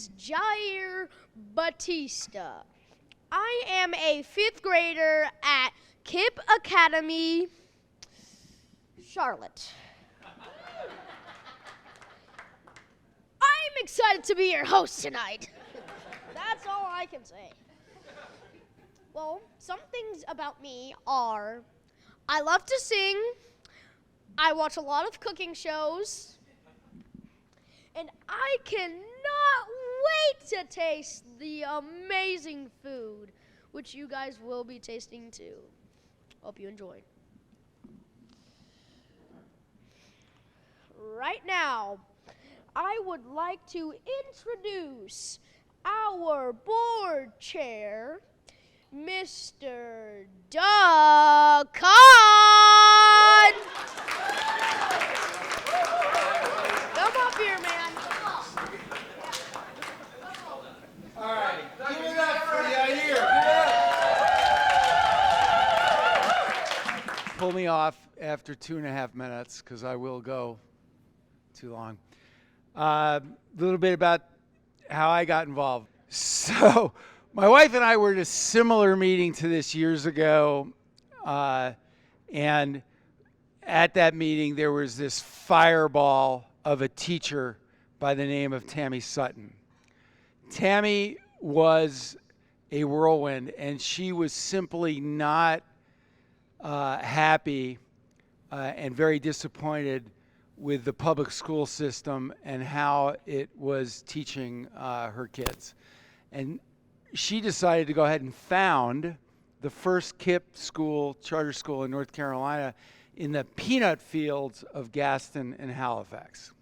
is Jair Batista. I am a 5th grader at KIPP Academy, Charlotte. I'm excited to be your host tonight. That's all I can say. Well, some things about me are I love to sing, I watch a lot of cooking shows, and I cannot wait to taste the amazing food, which you guys will be tasting too. Hope you enjoy. Right now, I would like to introduce our board chair, Mr. Doug Kahn. Come up here, man. All right, give it up for Yair. Pull me off after 2.5 minutes because I will go too long. A little bit about how I got involved. So my wife and I were at a similar meeting to this years ago, and at that meeting there was this fireball of a teacher by the name of Tammy Sutton. Tammy was a whirlwind, and she was simply not happy and very disappointed with the public school system and how it was teaching her kids. And she decided to go ahead and found the first KIPP school, charter school in North Carolina in the peanut fields of Gaston and Halifax.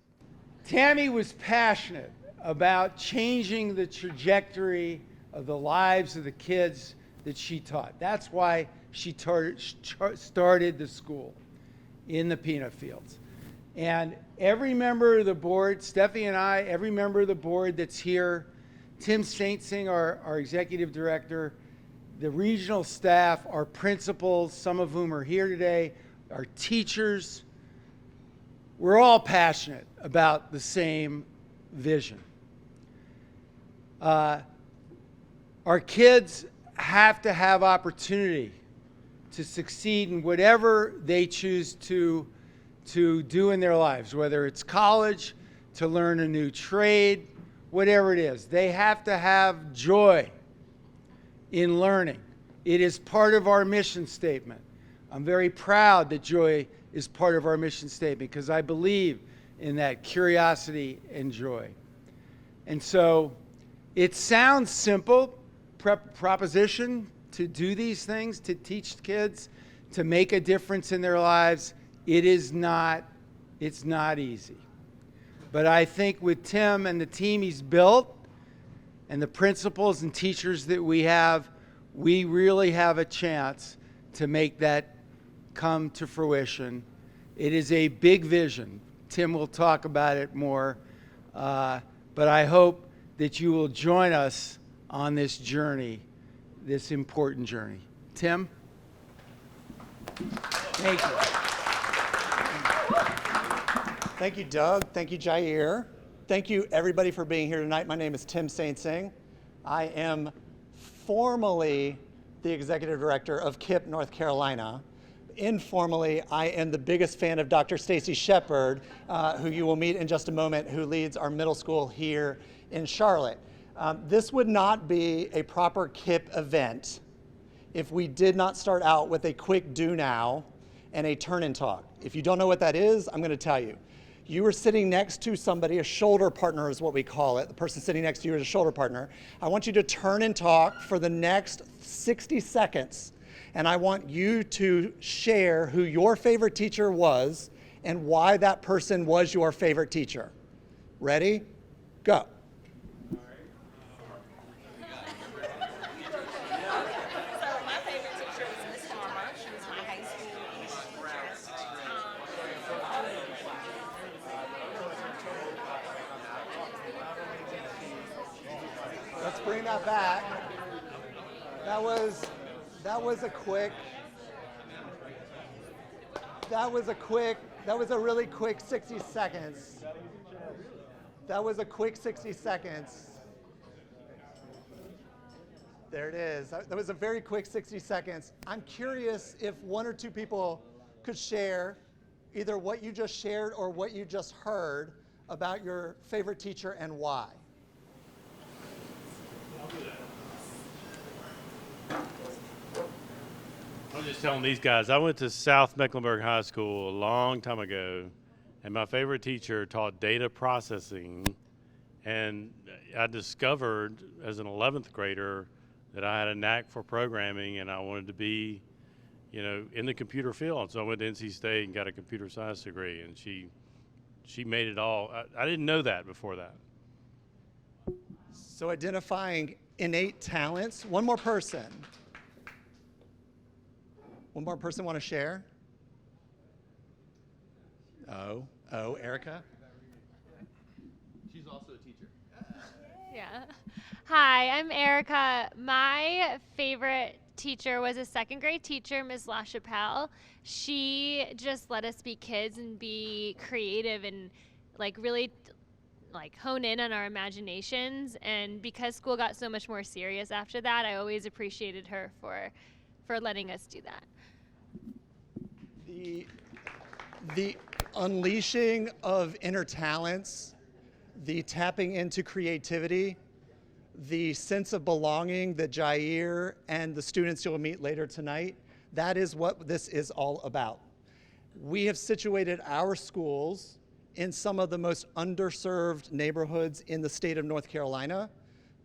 Tammy was passionate about changing the trajectory of the lives of the kids that she taught. That's why she started the school in the peanut fields. And every member of the board, Steffi and I, every member of the board that's here, Tim Saintsing, our executive director, the regional staff, our principals, some of whom are here today, our teachers, we're all passionate about the same vision. Our kids have to have opportunity to succeed in whatever they choose to do in their lives, whether it's college, to learn a new trade, whatever it is. They have to have joy in learning. It is part of our mission statement. I'm very proud that joy is part of our mission statement because I believe in that curiosity and joy. And so it sounds simple, proposition to do these things, to teach kids, to make a difference in their lives. It's not easy. But I think with Tim and the team he's built and the principals and teachers that we have, we really have a chance to make that come to fruition. It is a big vision. Tim will talk about it more. But I hope that you will join us on this journey, this important journey. Tim? Thank you. Thank you, Doug. Thank you, Jair. Thank you, everybody, for being here tonight. My name is Tim Saintsing. I am formally the executive director of KIPP North Carolina. Informally, I am the biggest fan of Dr. Stacy Shepard, who you will meet in just a moment, who leads our middle school here in Charlotte. This would not be a proper KIPP event if we did not start out with a quick do now and a turn and talk. If you don't know what that is, I'm going to tell you. You are sitting next to somebody, a shoulder partner is what we call it. The person sitting next to you is a shoulder partner. I want you to turn and talk for the next 60 seconds. And I want you to share who your favorite teacher was and why that person was your favorite teacher. Ready? Go. Let's bring that back. That was a really quick 60 seconds. That was a quick 60 seconds. There it is. That was a very quick 60 seconds. I'm curious if one or two people could share either what you just shared or what you just heard about your favorite teacher and why. I'm just telling these guys, I went to South Mecklenburg High School a long time ago, and my favorite teacher taught data processing, and I discovered as an 11th grader that I had a knack for programming, and I wanted to be, in the computer field. So I went to NC State and got a computer science degree, and she made it all. I didn't know that before that. So identifying innate talents. One more person. One more person want to share? Oh, Erica? She's also a teacher. Yeah. Hi, I'm Erica. My favorite teacher was a second grade teacher, Ms. LaChapelle. She just let us be kids and be creative and really hone in on our imaginations. And because school got so much more serious after that, I always appreciated her for letting us do that. The unleashing of inner talents, the tapping into creativity, the sense of belonging that Jair and the students you'll meet later tonight, that is what this is all about. We have situated our schools in some of the most underserved neighborhoods in the state of North Carolina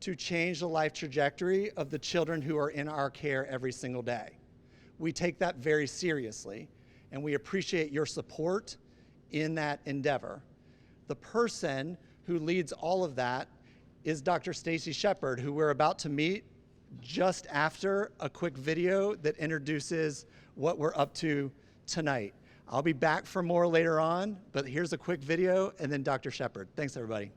to change the life trajectory of the children who are in our care every single day. We take that very seriously, and we appreciate your support in that endeavor. The person who leads all of that is Dr. Stacy Shepard, who we're about to meet just after a quick video that introduces what we're up to tonight. I'll be back for more later on, but here's a quick video and then Dr. Shepard. Thanks, everybody.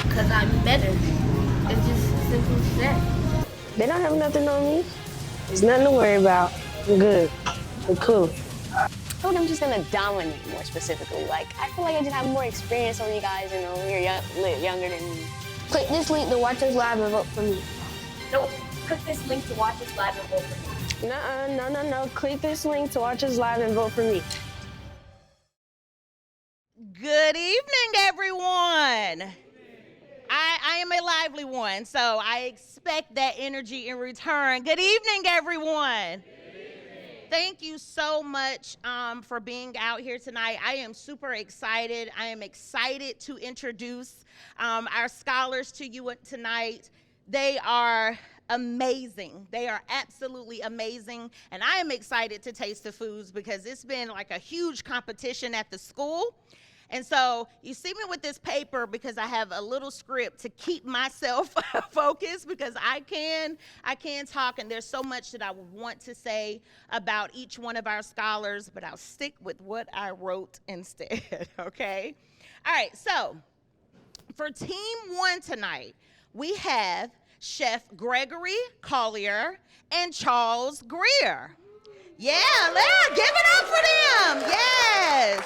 Because I'm better. It's just simple as that. They don't have nothing on me. There's nothing to worry about. I'm good. I'm cool. I told I'm just gonna dominate more specifically. I feel like I just have more experience on you guys, you're younger than me. Click this link to watch us live and vote for me. Nope. Click this link to watch us live and vote for me. No. Click this link to watch us live and vote for me. Good evening, everyone. I am a lively one, so I expect that energy in return. Good evening, everyone. Thank you so much for being out here tonight. I am super excited. I am excited to introduce our scholars to you tonight. They are amazing. They are absolutely amazing. And I am excited to taste the foods because it's been like a huge competition at the school. And so you see me with this paper because I have a little script to keep myself focused because I can talk and there's so much that I would want to say about each one of our scholars, but I'll stick with what I wrote instead, okay? All right, so for Team 1 tonight, we have Chef Gregory Collier and Charles Greer. Yeah, give it up for them. Yes.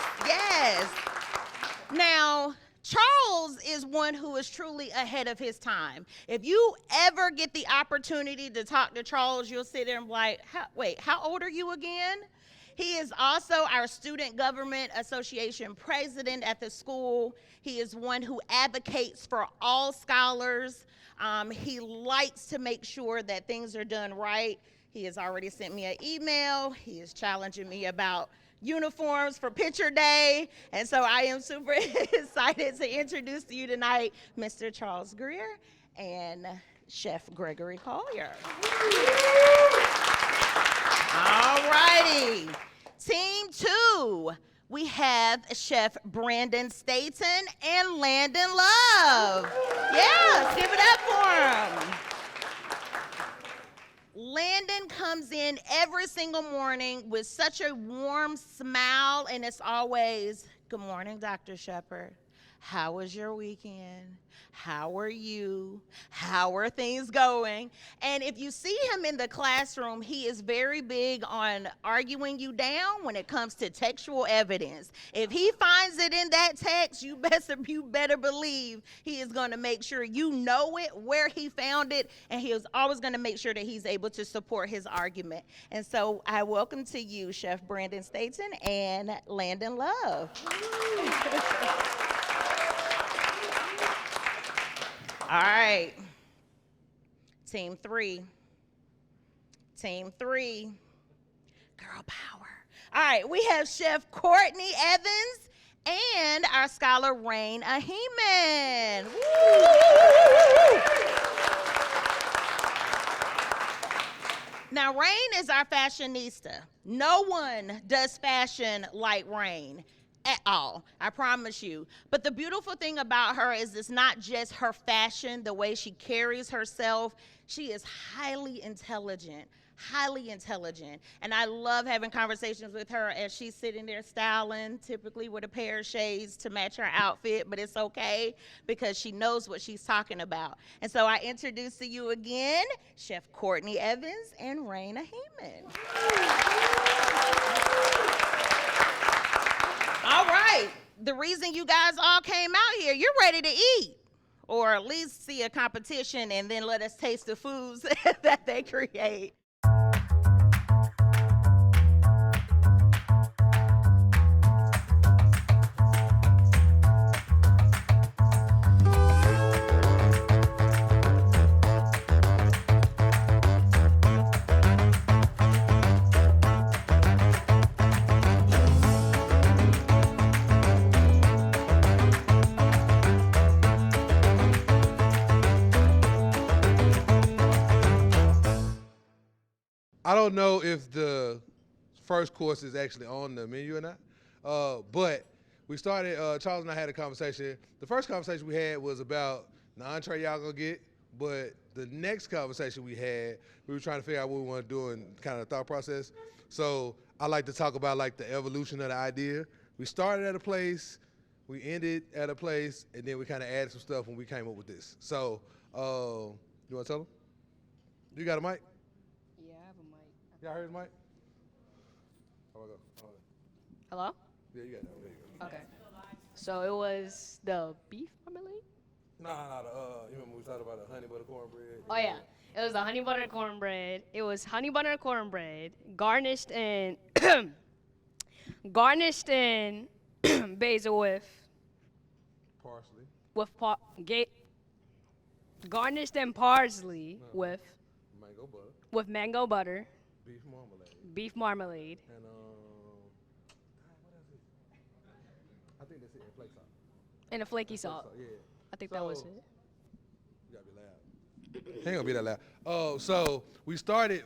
Now, Charles is one who is truly ahead of his time. If you ever get the opportunity to talk to Charles, you'll sit there and be like, wait, how old are you again? He is also our Student Government Association president at the school. He is one who advocates for all scholars. He likes to make sure that things are done right. He has already sent me an email. He is challenging me about uniforms for picture day. And so I am super excited to introduce to you tonight Mr. Charles Greer and Chef Gregory Collier. All righty. Team 2, we have Chef Brandon Staten and Landon Love. Yeah, give it up for them. Landon comes in every single morning with such a warm smile, and it's always, good morning, Dr. Shepard. how was your weekend? How are you? How are things going? And if you see him in the classroom, he is very big on arguing you down when it comes to textual evidence. If he finds it in that text, you better believe he is going to make sure you know it, where he found it, and he is always going to make sure that he's able to support his argument. And so I welcome to you Chef Brandon Staten and Landon Love. All right, team three, girl power. All right, we have Chef Courtney Evans and our scholar Rain Ahiman. Now, Rain is our fashionista. No one does fashion like Rain. At all, I promise you. But the beautiful thing about her is it's not just her fashion, the way she carries herself. She is highly intelligent. And I love having conversations with her as she's sitting there styling, typically with a pair of shades to match her outfit, but it's okay because she knows what she's talking about. And so I introduce to you again, Chef Courtney Evans and Rain Ahiman. All right, the reason you guys all came out here, you're ready to eat, or at least see a competition and then let us taste the foods that they create. I don't know if the first course is actually on the menu or not, but we started, Charles and I had a conversation. The first conversation we had was about the entree y'all gonna get, but the next conversation we had, we were trying to figure out what we want to do and kind of thought process. So I like to talk about like the evolution of the idea. We started at a place, we ended at a place, and then we kind of added some stuff when we came up with this. So you want to tell them? You got a mic? Y'all heard his mic? How about go? Hello? Yeah, you got that. There you go. Okay. So it was the beef marmalade? Nah, you remember we talked about the honey butter cornbread? Oh, yeah. It was the honey butter cornbread. It was honey butter cornbread garnished in basil with Parsley. Garnished in parsley with Mango butter. With mango butter. Beef marmalade. And what else is it? I think that's it. And flake salt. And a flaky salt. Yeah. I think that was it. You gotta be loud. Ain't gonna be that loud. Oh, so we started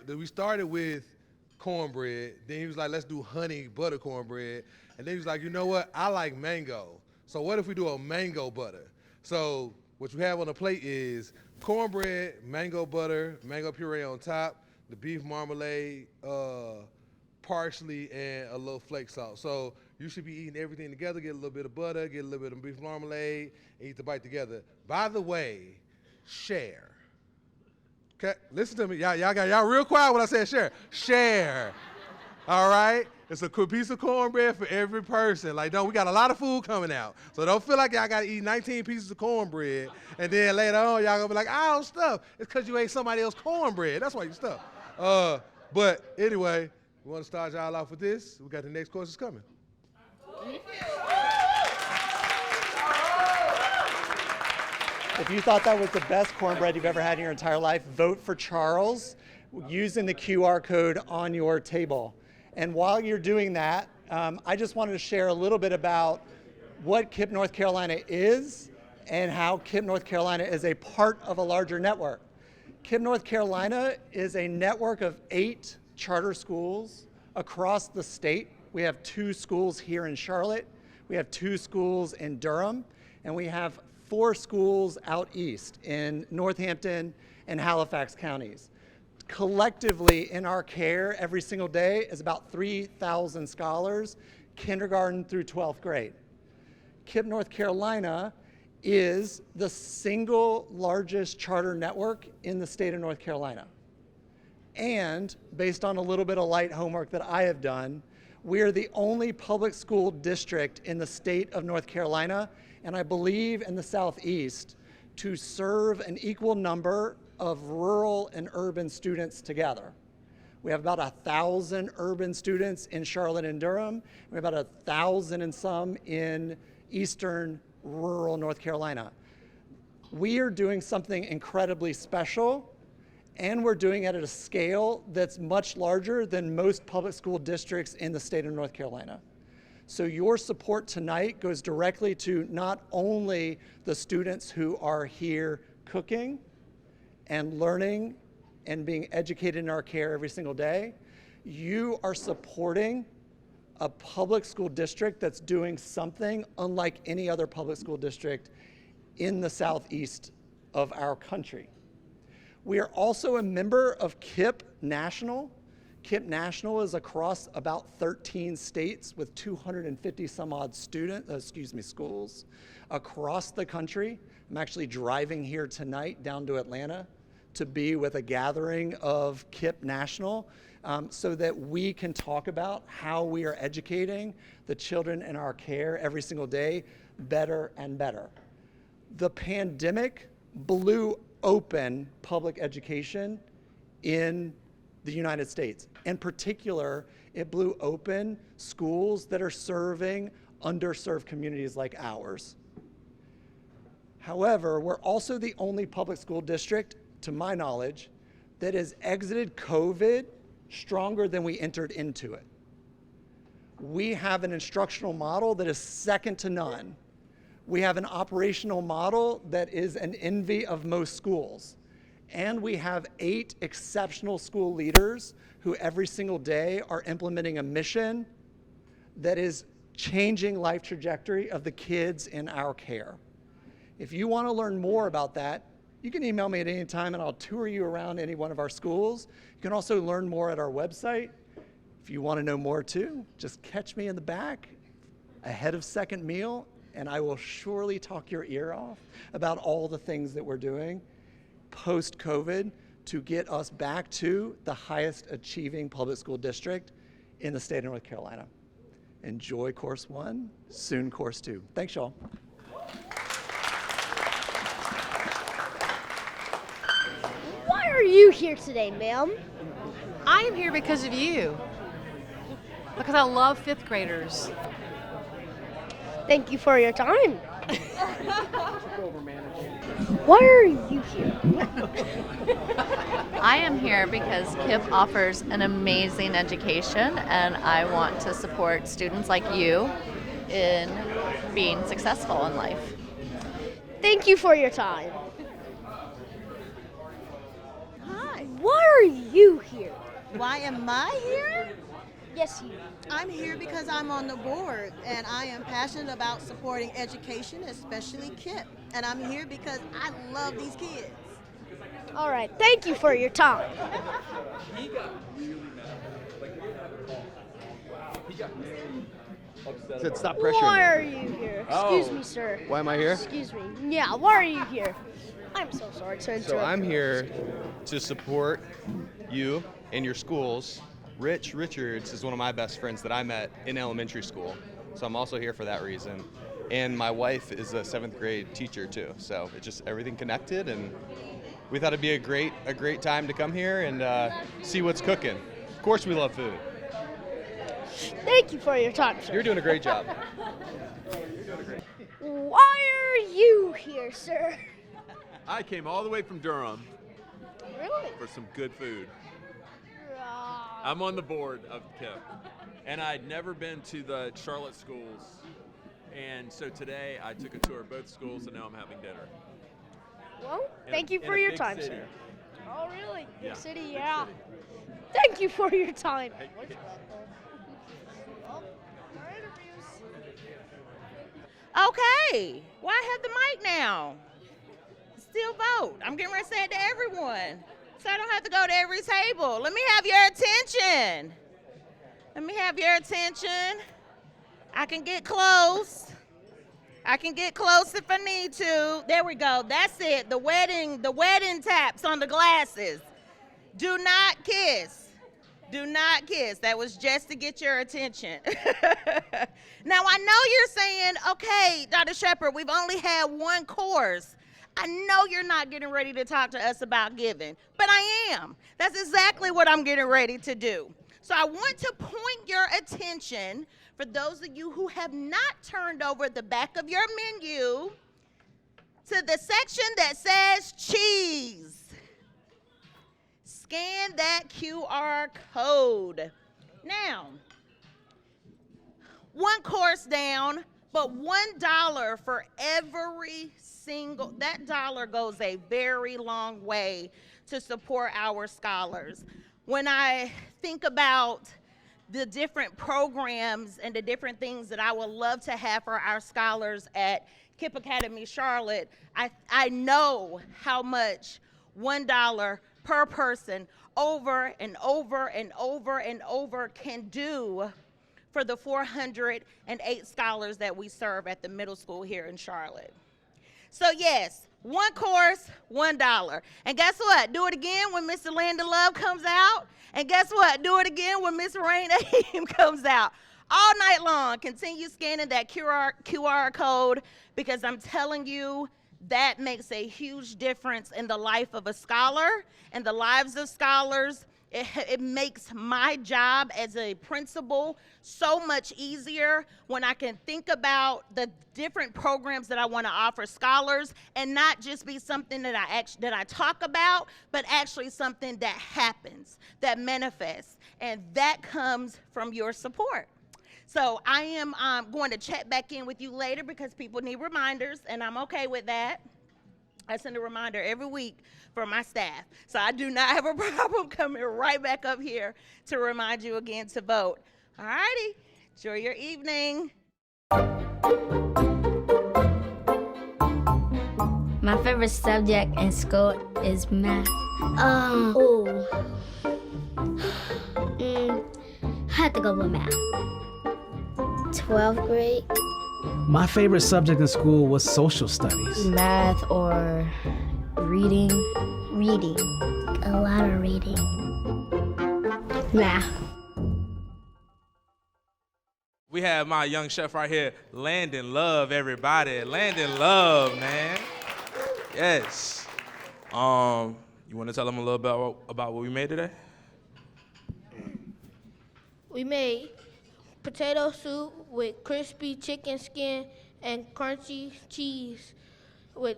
with cornbread. Then he was like, let's do honey butter cornbread. And then he was like, you know what? I like mango. So what if we do a mango butter? So what you have on the plate is cornbread, mango butter, mango puree on top, the beef marmalade, parsley, and a little flake salt. So you should be eating everything together, get a little bit of butter, get a little bit of beef marmalade, and eat the bite together. By the way, share. Okay, listen to me. Y'all real quiet when I say share. Share. All right? It's a piece of cornbread for every person. Like, we got a lot of food coming out. So don't feel like y'all got to eat 19 pieces of cornbread, and then later on, y'all going to be like, I don't stuff. It's because you ate somebody else's cornbread. That's why you stuff. But anyway, we want to start y'all off with this. We got the next courses coming. If you thought that was the best cornbread you've ever had in your entire life, vote for Charles using the QR code on your table. And while you're doing that, I just wanted to share a little bit about what KIPP North Carolina is and how KIPP North Carolina is a part of a larger network. KIPP North Carolina is a network of 8 charter schools across the state. We have 2 schools here in Charlotte, we have 2 schools in Durham, and we have 4 schools out east in Northampton and Halifax counties. Collectively in our care every single day is about 3,000 scholars, kindergarten through 12th grade. KIPP North Carolina is the single largest charter network in the state of North Carolina. And based on a little bit of light homework that I have done, we are the only public school district in the state of North Carolina, and I believe in the Southeast, to serve an equal number of rural and urban students together. We have about 1,000 urban students in Charlotte and Durham. We have about 1,000 and some in eastern rural North Carolina. We are doing something incredibly special, and we're doing it at a scale that's much larger than most public school districts in the state of North Carolina. So your support tonight goes directly to not only the students who are here cooking and learning and being educated in our care every single day, you are supporting a public school district that's doing something unlike any other public school district in the southeast of our country. We are also a member of KIPP National. KIPP National is across about 13 states with 250 some odd schools across the country. I'm actually driving here tonight down to Atlanta to be with a gathering of KIPP National so that we can talk about how we are educating the children in our care every single day better and better. The pandemic blew open public education in the United States. In particular, it blew open schools that are serving underserved communities like ours. However, we're also the only public school district, to my knowledge, that has exited COVID stronger than we entered into it. We have an instructional model that is second to none. We have an operational model that is an envy of most schools. And we have 8 exceptional school leaders who every single day are implementing a mission that is changing life trajectory of the kids in our care. If you want to learn more about that, you can email me at any time and I'll tour you around any one of our schools. You can also learn more at our website. If you want to know more too, just catch me in the back ahead of second meal and I will surely talk your ear off about all the things that we're doing post-COVID to get us back to the highest achieving public school district in the state of North Carolina. Enjoy course 1, soon course 2. Thanks, y'all. Why are you here today, ma'am? I am here because of you. Because I love 5th graders. Thank you for your time. Why are you here? I am here because KIPP offers an amazing education and I want to support students like you in being successful in life. Thank you for your time. Hi. Why are you here? Why am I here? Yes, you. I'm here because I'm on the board and I am passionate about supporting education, especially KIPP. And I'm here because I love these kids. All right, thank you for your time. Said stop pressuring. Why are you here? Excuse me, sir. Why am I here? Excuse me. Yeah, why are you here? I'm so sorry to interrupt. So I'm here to support you and your schools. Rich Richards is one of my best friends that I met in elementary school. So I'm also here for that reason. And my wife is a 7th grade teacher too. So it's just everything connected and we thought it'd be a great time to come here and see what's cooking. Of course we love food. Thank you for your time, sir. You're doing a great job. Why are you here, sir? I came all the way from Durham Really? for some good food. I'm on the board of KIPP, and I'd never been to the Charlotte schools, and so today I took a tour of both schools, and now I'm having dinner. Well, In thank a- you in for a your big time, city. sir. Oh, really? Big Yeah, city, big yeah. city. Thank you for your time. Okay, why have the mic now? Still vote. I'm getting ready to say it to everyone. So I don't have to go to every table. Let me have your attention. Let me have your attention. I can get close. I can get close if I need to. There we go. That's it. The wedding taps on the glasses. Do not kiss. Do not kiss. That was just to get your attention. Now, I know you're saying, okay, Dr. Shepherd, we've only had one course. I know you're not getting ready to talk to us about giving, but I am. That's exactly what I'm getting ready to do. So I want to point your attention, for those of you who have not turned over the back of your menu, to the section that says cheese. Scan that QR code. Now, one course down, but $1 for every single, that dollar goes a very long way to support our scholars. When I think about the different programs and the different things that I would love to have for our scholars at KIPP Academy Charlotte, I know how much $1 per person over and over and over and over can do for the 408 scholars that we serve at the middle school here in Charlotte. So yes, one course, $1. And guess what? Do it again when Mr. Landon Love comes out. And guess what? Do it again when Miss Rain Aheem comes out. All night long, continue scanning that QR code, because I'm telling you, that makes a huge difference in the life of a scholar and the lives of scholars. It makes my job as a principal so much easier when I can think about the different programs that I want to offer scholars, and not just be something that I talk about, but actually something that happens, that manifests, and that comes from your support. So I am going to check back in with you later, because people need reminders, and I'm okay with that. I send a reminder every week for my staff. So I do not have a problem coming right back up here to remind you again to vote. All righty, enjoy your evening. My favorite subject in school is math. I had to go with math. 12th grade. My favorite subject in school was social studies. Math or reading. Reading. A lot of reading. Math. We have my young chef right here, Landon Love, everybody. Landon Love, man. Yes. You want to tell them a little bit about what we made today? We made potato soup with crispy chicken skin and crunchy cheese with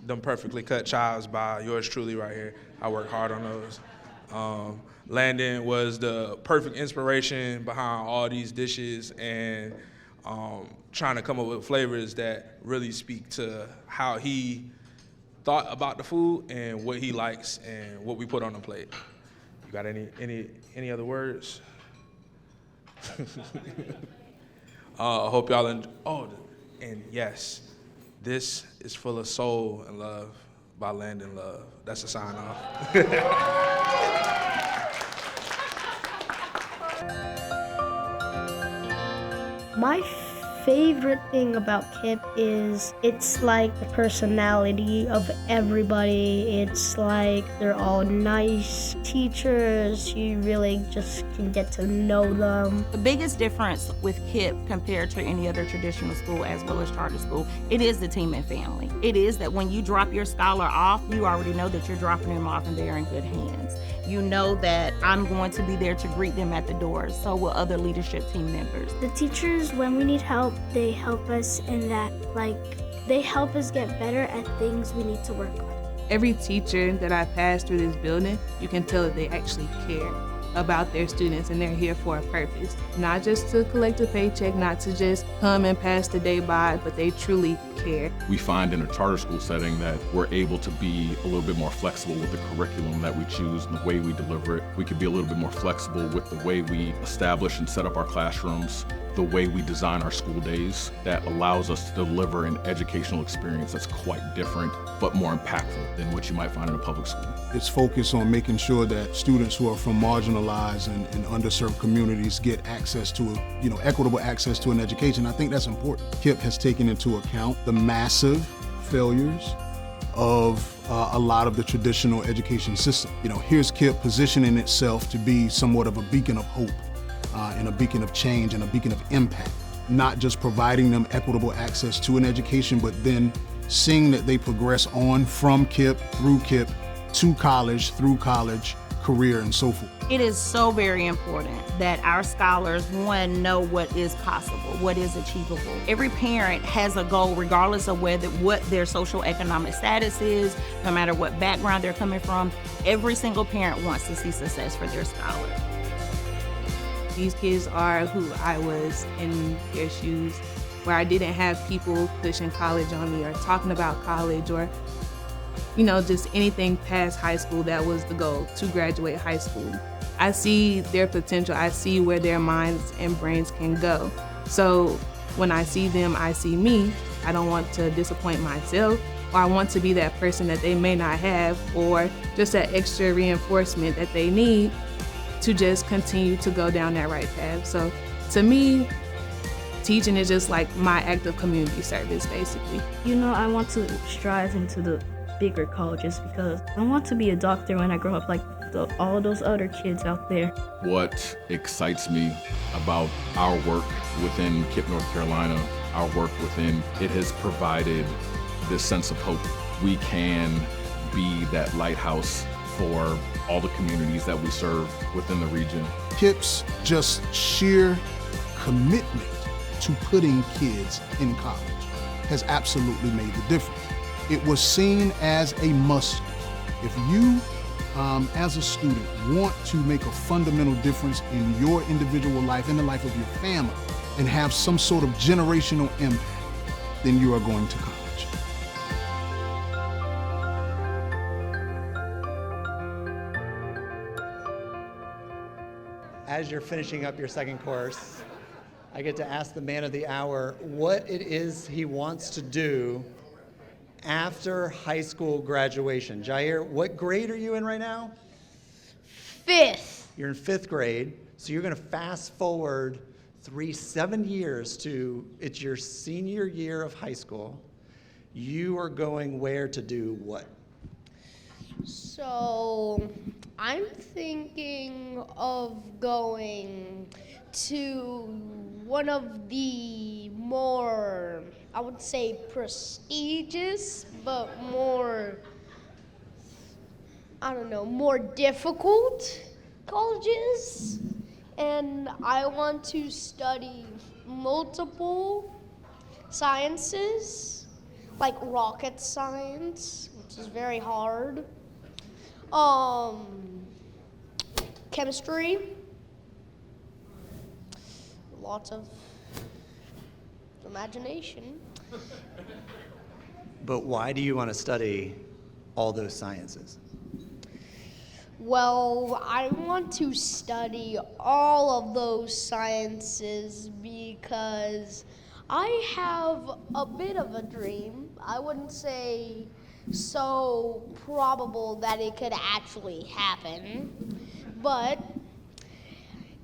them perfectly cut chives by yours truly right here. I work hard on those. Landon was the perfect inspiration behind all these dishes, and trying to come up with flavors that really speak to how he thought about the food and what he likes and what we put on the plate. You got any other words? I hope y'all enjoy. Oh, and yes, this is Full of Soul and Love by Landon Love. That's a sign off. My favorite thing about KIPP is it's like the personality of everybody. It's like they're all nice teachers. You really just can get to know them. The biggest difference with KIPP compared to any other traditional school as well as charter school, it is the team and family. It is that when you drop your scholar off, you already know that you're dropping them off and they're in good hands. You know that I'm going to be there to greet them at the door, so will other leadership team members. The teachers, when we need help, they help us in that, they help us get better at things we need to work on. Every teacher that I pass through this building, you can tell that they actually care about their students and they're here for a purpose. Not just to collect a paycheck, not to just come and pass the day by, but they truly care. We find in a charter school setting that we're able to be a little bit more flexible with the curriculum that we choose and the way we deliver it. We can be a little bit more flexible with the way we establish and set up our classrooms the way we design our school days that allows us to deliver an educational experience that's quite different, but more impactful than what you might find in a public school. It's focused on making sure that students who are from marginalized and underserved communities get access to, equitable access to an education. I think that's important. KIPP has taken into account the massive failures of a lot of the traditional education system. Here's KIPP positioning itself to be somewhat of a beacon of hope and a beacon of change and a beacon of impact. Not just providing them equitable access to an education, but then seeing that they progress on from KIPP, through KIPP, to college, through college, career, and so forth. It is so very important that our scholars, one, know what is possible, what is achievable. Every parent has a goal regardless of what their social economic status is, no matter what background they're coming from. Every single parent wants to see success for their scholar. These kids are who I was in their shoes, where I didn't have people pushing college on me or talking about college or just anything past high school. That was the goal, to graduate high school. I see their potential. I see where their minds and brains can go. So when I see them, I see me. I don't want to disappoint myself, or I want to be that person that they may not have, or just that extra reinforcement that they need to just continue to go down that right path. So to me, teaching is just like my act of community service, basically. I want to strive into the bigger colleges because I want to be a doctor when I grow up, like all those other kids out there. What excites me about our work within KIPP North Carolina, our work within it has provided this sense of hope. We can be that lighthouse for all the communities that we serve within the region. KIPP's just sheer commitment to putting kids in college has absolutely made the difference. It was seen as a must. If you, as a student, want to make a fundamental difference in your individual life, in the life of your family, and have some sort of generational impact, then you are going to college. As you're finishing up your second course, I get to ask the man of the hour what it is he wants to do after high school graduation. Jair, what grade are you in right now? 5th. You're in 5th grade, so you're gonna fast forward 7 years to, it's your senior year of high school. You are going where to do what? So I'm thinking of going to one of the more, I would say, prestigious, but more, more difficult colleges. And I want to study multiple sciences, like rocket science, which is very hard. Chemistry, lots of imagination. But why do you want to study all those sciences? Well, I want to study all of those sciences because I have a bit of a dream. I wouldn't say so probable that it could actually happen, but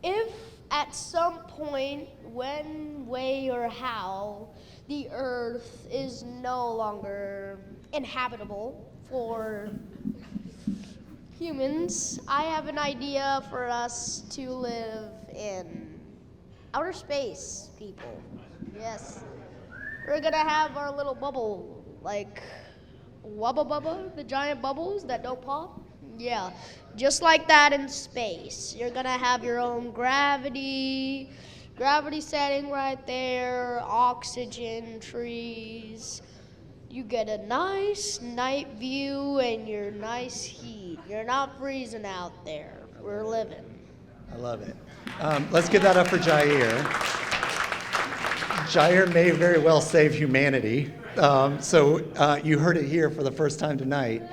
if at some point, when, way, or how, the Earth is no longer inhabitable for humans, I have an idea for us to live in outer space, people. Yes. We're gonna have our little bubble, like Wubba Bubba, the giant bubbles that don't pop. Yeah, just like that in space. You're gonna have your own gravity setting right there, oxygen, trees. You get a nice night view and your nice heat. You're not freezing out there. We're living. I love it. Let's give that up for Jair. Jair may very well save humanity. So you heard it here for the first time tonight.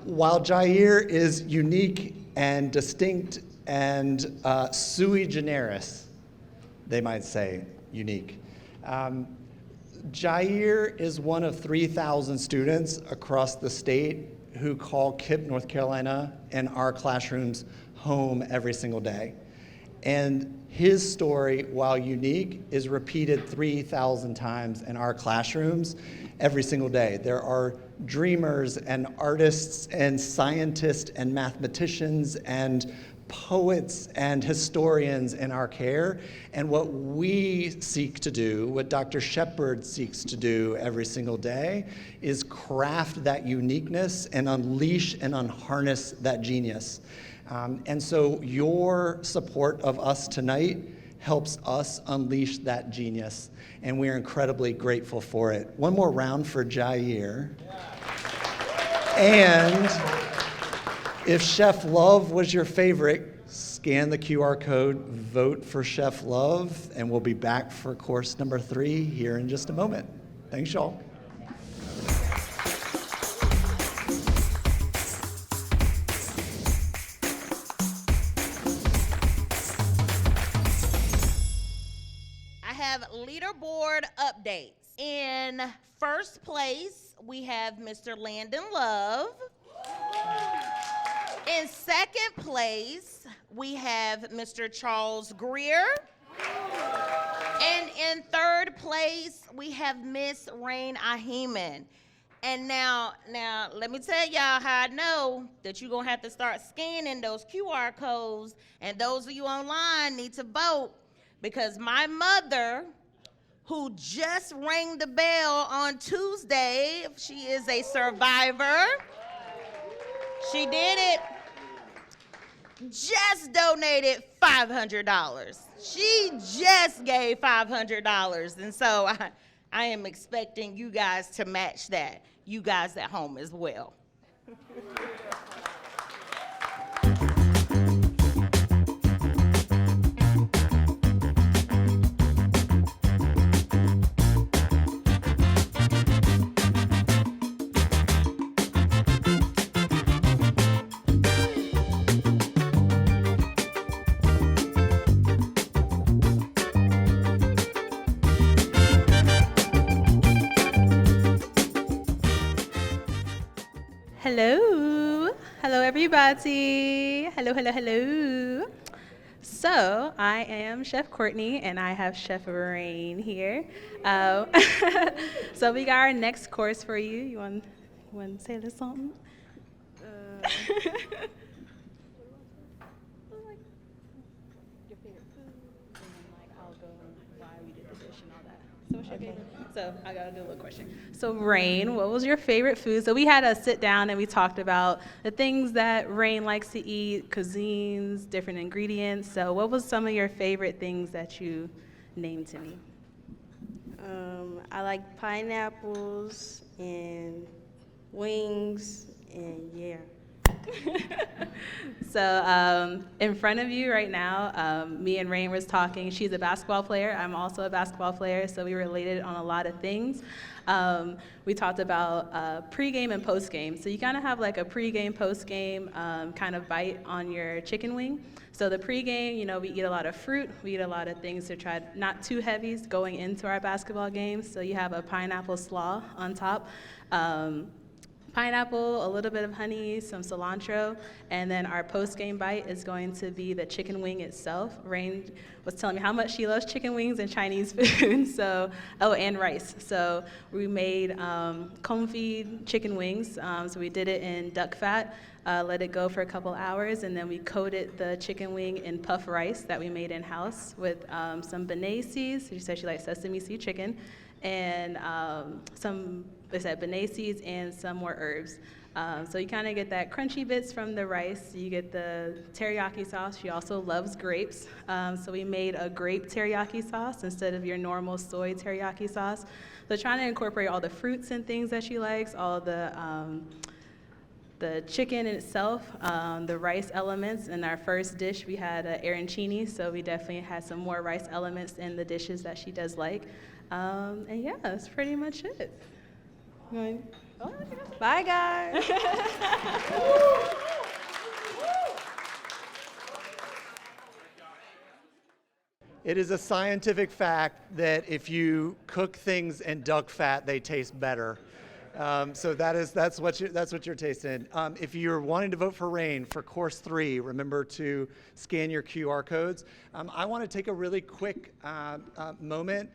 While Jair is unique and distinct and sui generis, they might say unique. Jair is one of 3,000 students across the state who call KIPP North Carolina and our classrooms home every single day. And his story, while unique, is repeated 3,000 times in our classrooms every single day. There are dreamers and artists and scientists and mathematicians and poets and historians in our care. And what we seek to do, what Dr. Shepard seeks to do every single day, is craft that uniqueness and unleash and unharness that genius. And so your support of us tonight helps us unleash that genius, and we are incredibly grateful for it. One more round for Jair. And if Chef Love was your favorite, scan the QR code, vote for Chef Love, and we'll be back for course number 3 here in just a moment. Thanks, y'all. I have leaderboard updates. In first place, we have Mr. Landon Love. In second place, we have Mr. Charles Greer. And in third place, we have Miss Rain Ahiman. And now, let me tell y'all how I know that you're gonna have to start scanning those QR codes, and those of you online need to vote, because my mother, who just rang the bell on Tuesday, she is a survivor. She did it. Just donated $500. She just gave $500. And so I am expecting you guys to match that, you guys at home as well. Hello. Hello, everybody. Hello, hello, hello. So I am Chef Courtney, and I have Chef Rain here. So we got our next course for you. You want to say a little something? Your favorite food, and then I'll go why we did the dish and all that. So what's your favorite? So I gotta do a little question. So Rain, what was your favorite food? So we had a sit down and we talked about the things that Rain likes to eat, cuisines, different ingredients. So what was some of your favorite things that you named to me? I like pineapples and wings and yeah. So in front of you right now, me and Rain was talking. She's a basketball player. I'm also a basketball player, so we related on a lot of things. We talked about pregame and postgame. So you kind of have like a pregame, postgame kind of bite on your chicken wing. So the pregame, we eat a lot of fruit. We eat a lot of things to try not too heavy going into our basketball games. So you have a pineapple slaw on top. Pineapple, a little bit of honey, some cilantro, and then our post-game bite is going to be the chicken wing itself. Rain was telling me how much she loves chicken wings and Chinese food, and rice. So we made confit chicken wings. So we did it in duck fat, let it go for a couple hours, and then we coated the chicken wing in puff rice that we made in-house with some benet seeds. She said she likes sesame seed chicken, and some benet seeds and some more herbs. So you kind of get that crunchy bits from the rice. You get the teriyaki sauce. She also loves grapes. So we made a grape teriyaki sauce instead of your normal soy teriyaki sauce. So trying to incorporate all the fruits and things that she likes, all the chicken itself, the rice elements. In our first dish, we had arancini, so we definitely had some more rice elements in the dishes that she does like. And yeah, that's pretty much it. Bye, guys. It is a scientific fact that if you cook things in duck fat, they taste better. So that's what you're tasting. If you're wanting to vote for Rain for course 3, remember to scan your QR codes. I want to take a really quick moment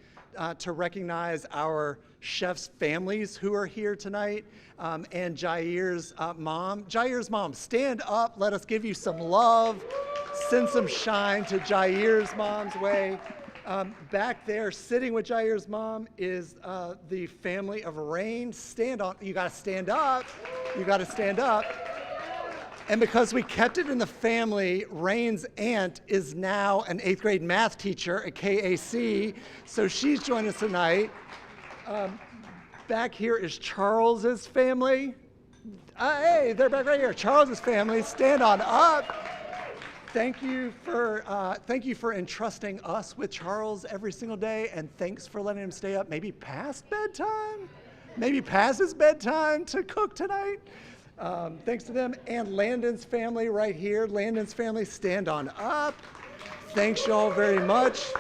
to recognize our chefs' families who are here tonight, and Jair's mom. Jair's mom, stand up. Let us give you some love. Send some shine to Jair's mom's way. Back there, sitting with Jair's mom, is the family of Rain. Stand on. You got to stand up. You got to stand up. And because we kept it in the family, Rain's aunt is now an 8th grade math teacher at KAC, so she's joined us tonight. Back here is Charles's family. Hey, they're back right here. Charles's family, stand on up. Thank you for entrusting us with Charles every single day, and thanks for letting him stay up maybe past bedtime, maybe past his bedtime to cook tonight. Thanks to them. And Landon's family right here. Landon's family, stand on up. Thanks y'all very much.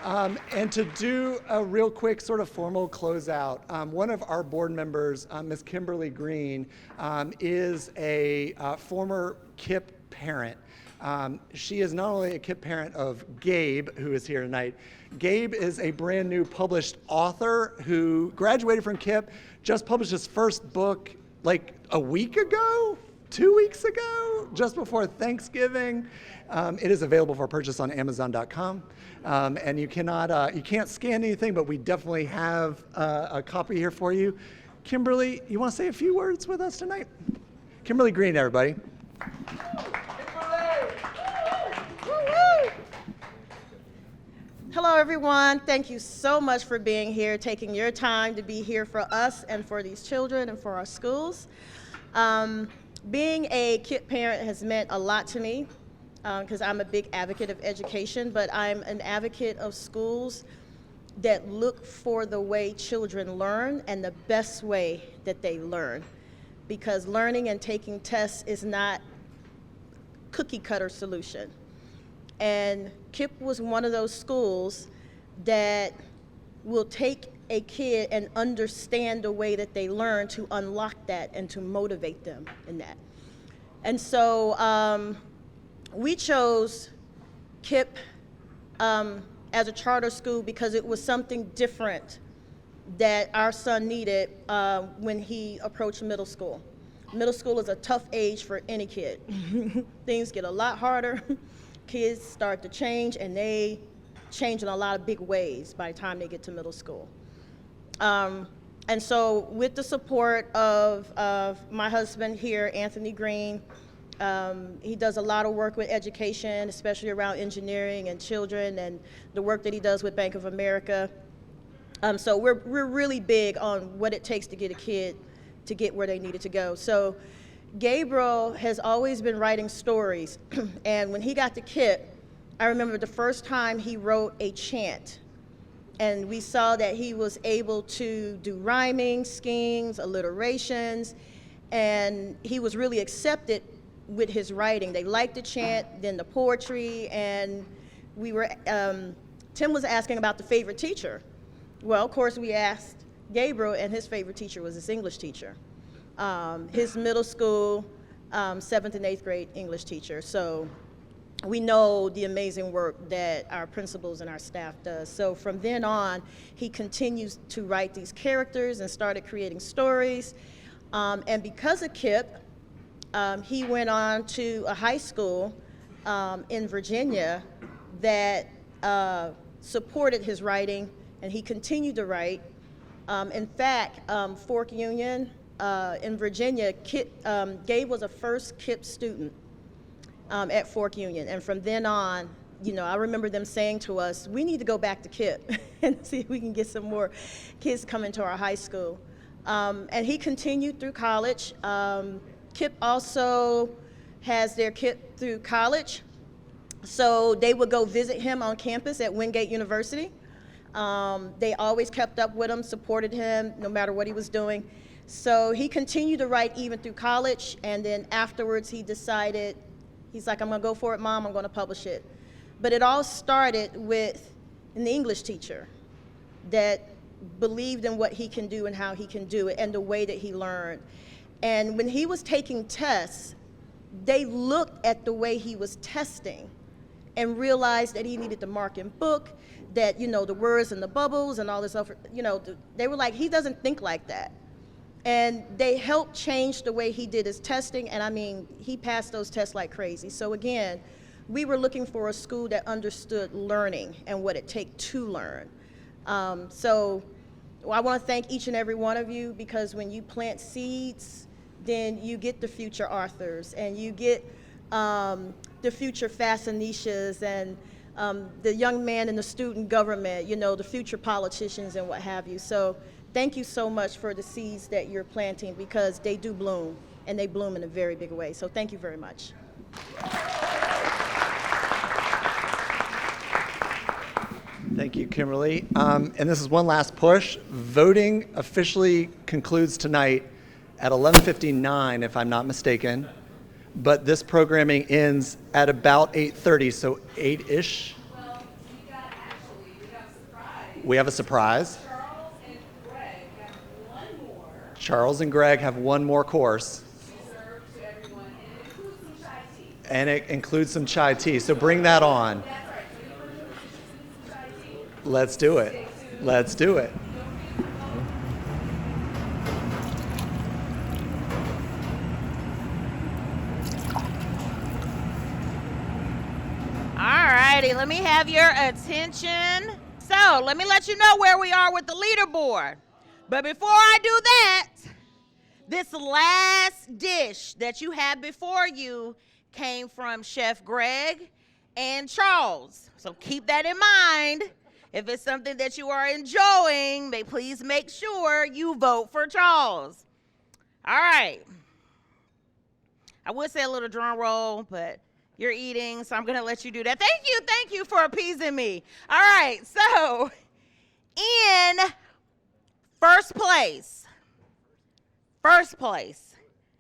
And to do a real quick sort of formal closeout, one of our board members, Ms. Kimberly Green, is a former KIPP parent. She is not only a KIPP parent of Gabe, who is here tonight. Gabe is a brand new published author who graduated from KIPP, just published his first book like a week ago, 2 weeks ago, just before Thanksgiving. It is available for purchase on Amazon.com. And you can't scan anything, but we definitely have a copy here for you. Kimberly, you want to say a few words with us tonight? Kimberly Green, everybody. Hello, everyone. Thank you so much for being here, taking your time to be here for us and for these children and for our schools. Being a KIPP parent has meant a lot to me because I'm a big advocate of education, but I'm an advocate of schools that look for the way children learn and the best way that they learn, because learning and taking tests is not cookie cutter solution. And KIPP was one of those schools that will take a kid and understand the way that they learn to unlock that and to motivate them in that. And so we chose KIPP as a charter school because it was something different that our son needed when he approached middle school. Middle school is a tough age for any kid. Things get a lot harder. Kids start to change, and they change in a lot of big ways by the time they get to middle school. And so with the support of my husband here, Anthony Green, he does a lot of work with education, especially around engineering and children, and the work that he does with Bank of America. So we're really big on what it takes to get a kid to get where they needed to go. So Gabriel has always been writing stories, and when he got to KIPP, I remember the first time he wrote a chant, and we saw that he was able to do rhyming, schemes, alliterations, and he was really accepted with his writing. They liked the chant, then the poetry, and we were, Tim was asking about the favorite teacher. Well, of course, we asked Gabriel, and his favorite teacher was his English teacher. His middle school, 7th and 8th grade English teacher. So we know the amazing work that our principals and our staff does. So from then on, he continues to write these characters and started creating stories. And because of KIPP, he went on to a high school in Virginia that supported his writing, and he continued to write. In fact, Fork Union in Virginia, Gabe was a first KIPP student at Fork Union. And from then on, you know, I remember them saying to us, we need to go back to KIPP and see if we can get some more kids coming to our high school. And he continued through college. KIPP also has their KIPP through college. So they would go visit him on campus at Wingate University. They always kept up with him, supported him no matter what he was doing. So he continued to write even through college, and then afterwards he decided, he's like, I'm gonna go for it, Mom, I'm gonna publish it. But it all started with an English teacher that believed in what he can do and how he can do it and the way that he learned. And when he was taking tests, they looked at the way he was testing and realized that he needed to mark in book, that, the words and the bubbles and all this other, they were like, he doesn't think like that. And they helped change the way he did his testing, and I mean, he passed those tests like crazy. So again, we were looking for a school that understood learning and what it takes to learn. So I want to thank each and every one of you, because when you plant seeds, then you get the future authors, and you get the future fashionistas, and the young man in the student government, the future politicians and what have you. So thank you so much for the seeds that you're planting, because they do bloom, and they bloom in a very big way. So thank you very much. Thank you, Kimberly. And this is one last push. Voting officially concludes tonight at 11:59, if I'm not mistaken. But this programming ends at about 8:30, so 8-ish. We have a surprise. Charles and Greg have one more course. And it includes some chai tea, so bring that on. Let's do it. Let's do it. Alrighty, let me have your attention. So let me let you know where we are with the leaderboard. But before I do that, this last dish that you have before you came from Chef Greg and Charles. So keep that in mind. If it's something that you are enjoying, please make sure you vote for Charles. All right. I would say a little drum roll, but you're eating, so I'm going to let you do that. Thank you for appeasing me. All right, so in first place,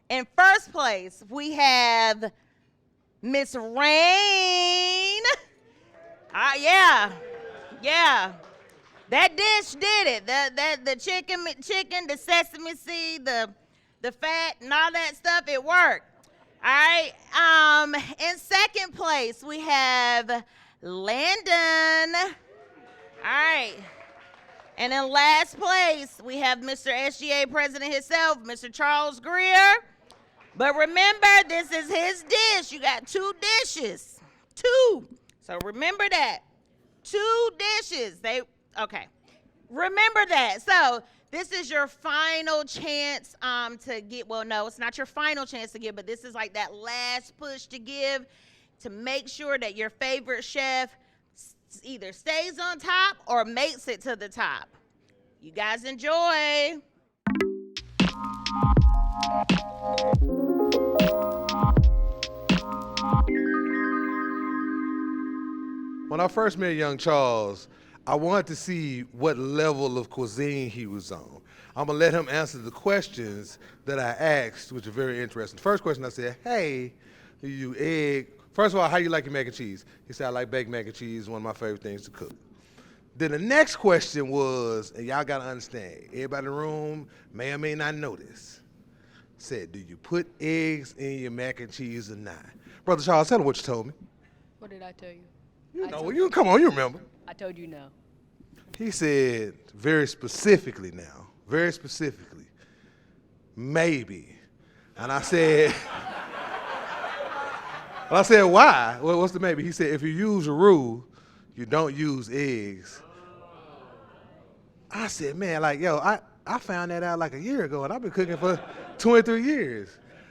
in first place, we have Miss Rain. Yeah. That dish did it. The chicken, the sesame seed, the fat, and all that stuff, it worked. All right. In second place, we have Landon. All right. And in last place, we have Mr. SGA President himself, Mr. Charles Greer. But remember, this is his dish. You got 2 dishes. 2. So remember that. 2 dishes. Okay. Remember that. So this is your final chance to get, well, no, it's not your final chance to give, but this is like that last push to give to make sure that your favorite chef either stays on top or makes it to the top. You guys enjoy. When I first met young Charles, I wanted to see what level of cuisine he was on. I'm gonna let him answer the questions that I asked, which are very interesting. The first question I said, hey, you egg. First of all, how you like your mac and cheese? He said, I like baked mac and cheese, one of my favorite things to cook. Then the next question was, and y'all gotta understand, everybody in the room may or may not know this, said, do you put eggs in your mac and cheese or not? Brother Charles, tell him what you told me. What did I tell you? Come on, you remember. I told you no. He said very specifically, maybe. And I said, why? Well, what's the maybe? He said, if you use roux, you don't use eggs. I said, man, I found that out like a year ago, and I've been cooking for 23 years.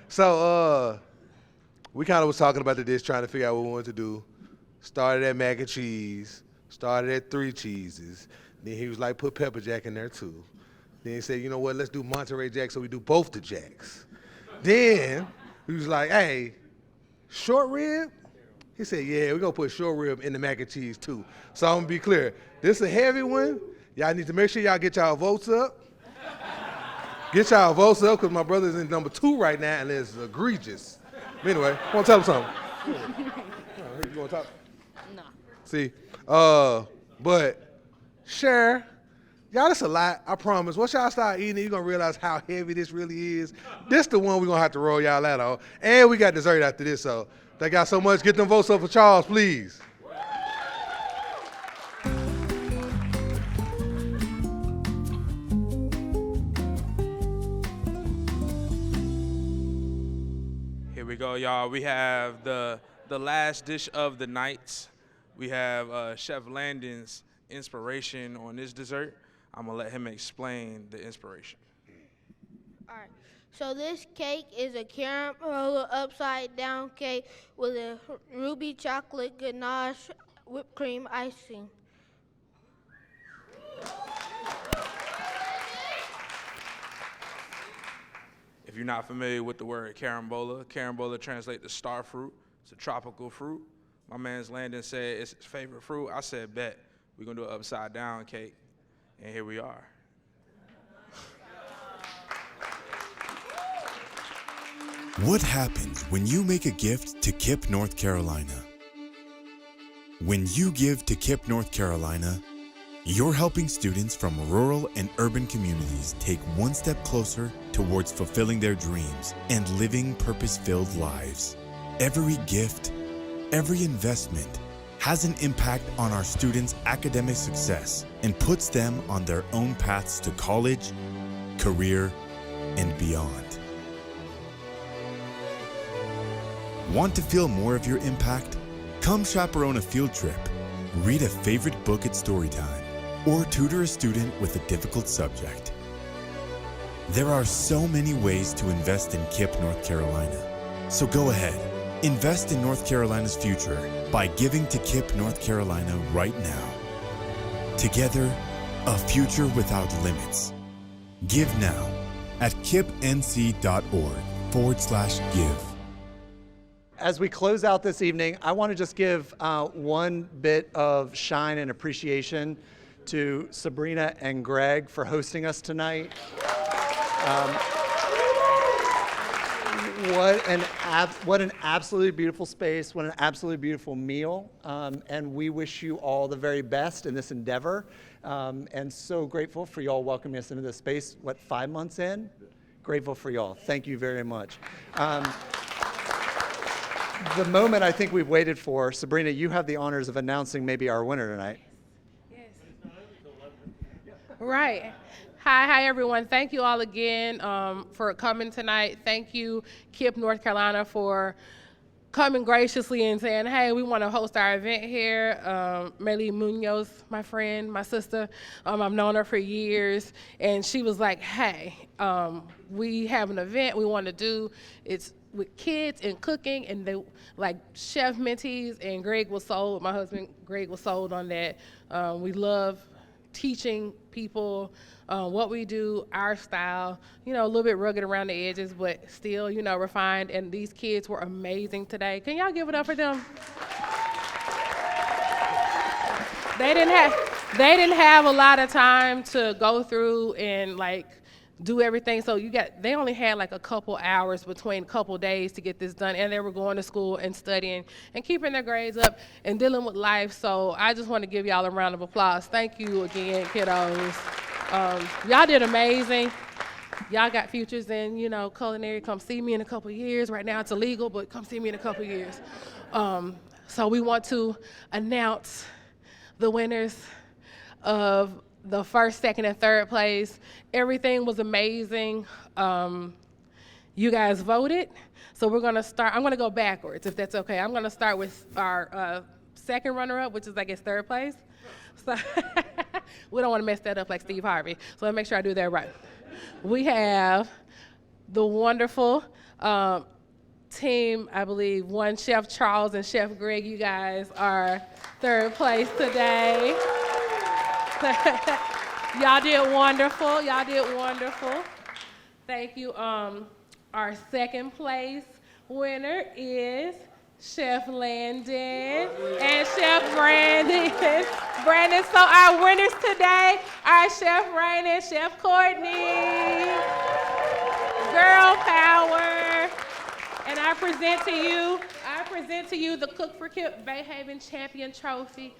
So we kind of was talking about the dish, trying to figure out what we wanted to do. Started at mac and cheese, started at 3 cheeses. Then he was like, put pepper jack in there too. Then he said, you know what, let's do Monterey Jack so we do both the jacks. Then he was like, hey, short rib? He said, yeah, we're gonna put short rib in the mac and cheese too. So I'm gonna be clear, this is a heavy one. Y'all need to make sure y'all get y'all votes up. Get y'all votes up, because my brother's in number 2 right now, and it's egregious. But anyway, I wanna tell him something. You wanna talk? No. See, but share. Y'all, that's a lot, I promise. Once y'all start eating it, you're going to realize how heavy this really is. This the one we're going to have to roll y'all out on. And we got dessert after this, so thank y'all so much. Get them votes up for Charles, please. Here we go, y'all. We have the last dish of the night. We have Chef Landon's inspiration on this dessert. I'm gonna let him explain the inspiration. All right. So this cake is a caramel upside down cake with a ruby chocolate ganache whipped cream icing. If you're not familiar with the word carambola translates to star fruit. It's a tropical fruit. My man's Landon said it's his favorite fruit. I said, bet. We're gonna do an upside down cake. And here we are. What happens when you make a gift to KIPP, North Carolina? When you give to KIPP, North Carolina, you're helping students from rural and urban communities take one step closer towards fulfilling their dreams and living purpose-filled lives. Every gift, every investment has an impact on our students' academic success and puts them on their own paths to college, career, and beyond. Want to feel more of your impact? Come chaperone a field trip, read a favorite book at storytime, or tutor a student with a difficult subject. There are so many ways to invest in KIPP, North Carolina. So go ahead, invest in North Carolina's future by giving to KIPP, North Carolina right now. Together, a future without limits. Give now at kippnc.org/give. As we close out this evening, I want to just give one bit of shine and appreciation to Sabrina and Greg for hosting us tonight. What an absolutely beautiful space, what an absolutely beautiful meal, and we wish you all the very best in this endeavor, and so grateful for y'all welcoming us into this space, 5 months in? Grateful for y'all. Thank you very much. The moment I think we've waited for, Sabrina, you have the honors of announcing maybe our winner tonight. Right. Hi, everyone. Thank you all again for coming tonight. Thank you, KIPP, North Carolina, for coming graciously and saying, hey, we want to host our event here. Maylee Munoz, my friend, my sister, I've known her for years, and she was like, hey, we have an event we want to do. It's with kids and cooking, and they like chef mentees, and Greg was sold, my husband Greg was sold on that. We love teaching people what we do, our style, a little bit rugged around the edges, but still, refined. And these kids were amazing today. Can y'all give it up for them? They didn't have a lot of time to go through and do everything. So they only had a couple hours between a couple days to get this done, and they were going to school and studying and keeping their grades up and dealing with life. So I just want to give y'all a round of applause. Thank you again, kiddos. Y'all did amazing. Y'all got futures in, culinary. Come see me in a couple years. Right now it's illegal, but come see me in a couple years. So we want to announce the winners of the first, second, and third place. Everything was amazing. You guys voted. So we're gonna start, I'm gonna go backwards if that's okay. I'm gonna start with our second runner-up, which is, I guess, third place. So we don't wanna mess that up like Steve Harvey. So let me make sure I do that right. We have the wonderful team, I believe, one Chef Charles and Chef Greg. You guys are third place today. Y'all did wonderful. Y'all did wonderful. Thank you. Our second place winner is Chef Landon and Chef Brandon. So our winners today are Chef Rain and Chef Courtney. Girl power. And I present to you present to you the Cook4KIPP Bay Haven Champion Trophy.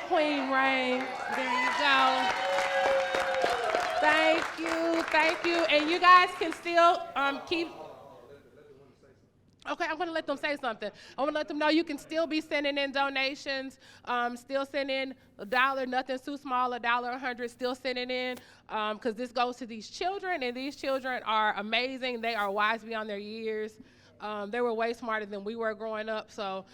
Queen Reign, there you go. Thank you, thank you. And you guys can still keep. Okay, I'm gonna let them say something. I wanna let them know you can still be sending in donations, still send in $1, nothing's too small, $1, $100, still sending in, because this goes to these children, and these children are amazing. They are wise beyond their years. They were way smarter than we were growing up, so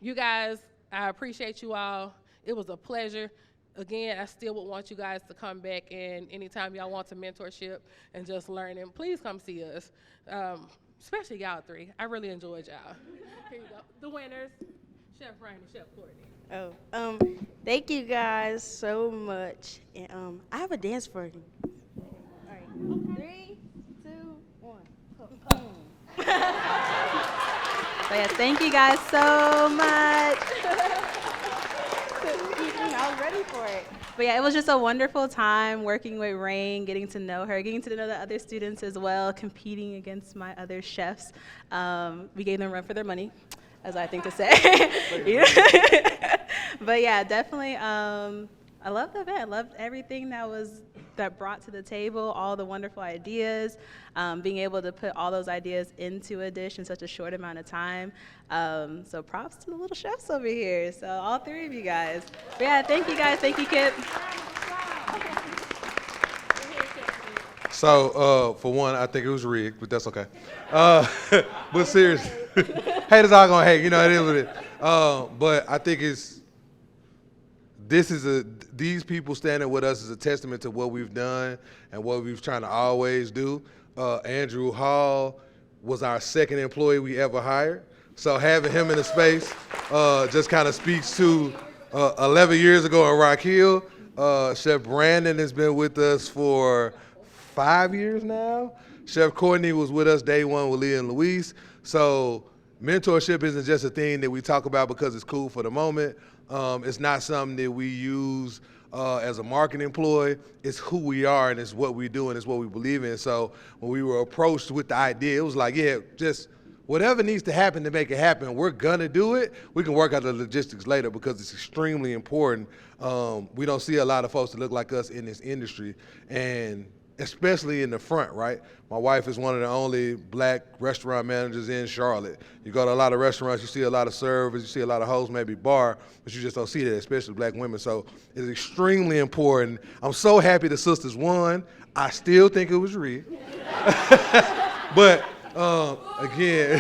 you guys, I appreciate you all. It was a pleasure. Again, I still would want you guys to come back, and anytime y'all want some mentorship and just learning, please come see us. Especially y'all three. I really enjoyed y'all. Here you go. The winners, Chef Rain and Chef Courtney. Oh, thank you guys so much. And I have a dance for you. All right. 3, 2, 1. So yeah, thank you guys so much. I was ready for it. But yeah, it was just a wonderful time working with Rain, getting to know her, getting to know the other students as well, competing against my other chefs. We gave them a run for their money, as I think to say. But yeah, definitely, I loved the event. I loved everything that brought to the table, all the wonderful ideas, being able to put all those ideas into a dish in such a short amount of time. So props to the little chefs over here. So all three of you guys. But yeah, thank you guys. Thank you, Kip. So, for one, I think it was rigged, but that's okay. But seriously, haters all gonna hate, you know, it is what it is. But I think these people standing with us is a testament to what we've done and what we've trying to always do. Andrew Hall was our second employee we ever hired. So having him in the space just kind of speaks to 11 years ago in Rock Hill. Chef Brandon has been with us for 5 years now. Chef Courtney was with us day one with Leah and Luis. So mentorship isn't just a thing that we talk about because it's cool for the moment. It's not something that we use as a marketing ploy. It's who we are and it's what we do and it's what we believe in. So when we were approached with the idea, it was like, yeah, just whatever needs to happen to make it happen, we're gonna do it. We can work out the logistics later because it's extremely important. We don't see a lot of folks that look like us in this industry, and especially in the front, right? My wife is one of the only black restaurant managers in Charlotte. You go to a lot of restaurants, you see a lot of servers, you see a lot of hosts, maybe bar, but you just don't see that, especially black women. So it's extremely important. I'm so happy the sisters won. I still think it was rigged. But again,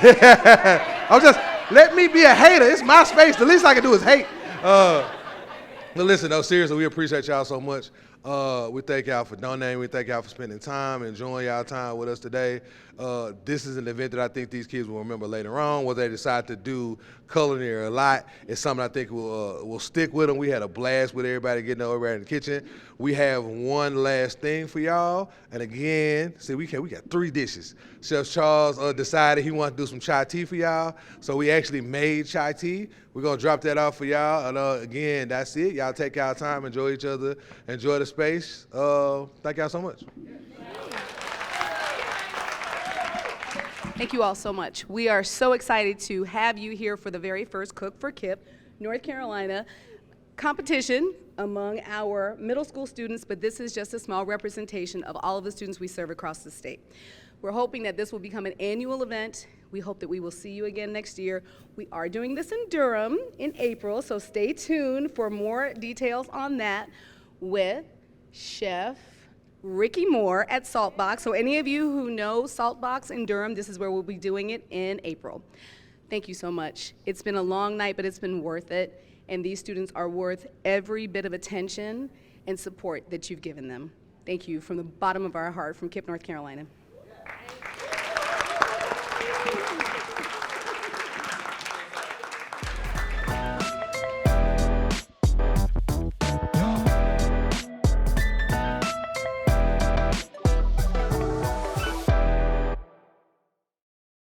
let me be a hater. It's my space. The least I can do is hate. But listen, though, seriously, we appreciate y'all so much. We thank y'all for donating. We thank y'all for spending time, enjoying y'all time with us today. This is an event that I think these kids will remember later on. What they decide to do culinary a lot is something I think will stick with them. We had a blast with everybody getting over there in the kitchen. We have one last thing for y'all. And again, see, we got 3 dishes. Chef Charles decided he wanted to do some chai tea for y'all. So we actually made chai tea. We're going to drop that off for y'all. And again, that's it. Y'all take y'all time, enjoy each other, enjoy the space. Thank y'all so much. Thank you all so much. We are so excited to have you here for the very first Cook4KIPP North Carolina competition among our middle school students, but this is just a small representation of all of the students we serve across the state. We're hoping that this will become an annual event. We hope that we will see you again next year. We are doing this in Durham in April, so stay tuned for more details on that with Chef Ricky Moore at Saltbox. So any of you who know Saltbox in Durham, this is where we'll be doing it in April. Thank you so much. It's been a long night, but it's been worth it. And these students are worth every bit of attention and support that you've given them. Thank you from the bottom of our heart from KIPP, North Carolina.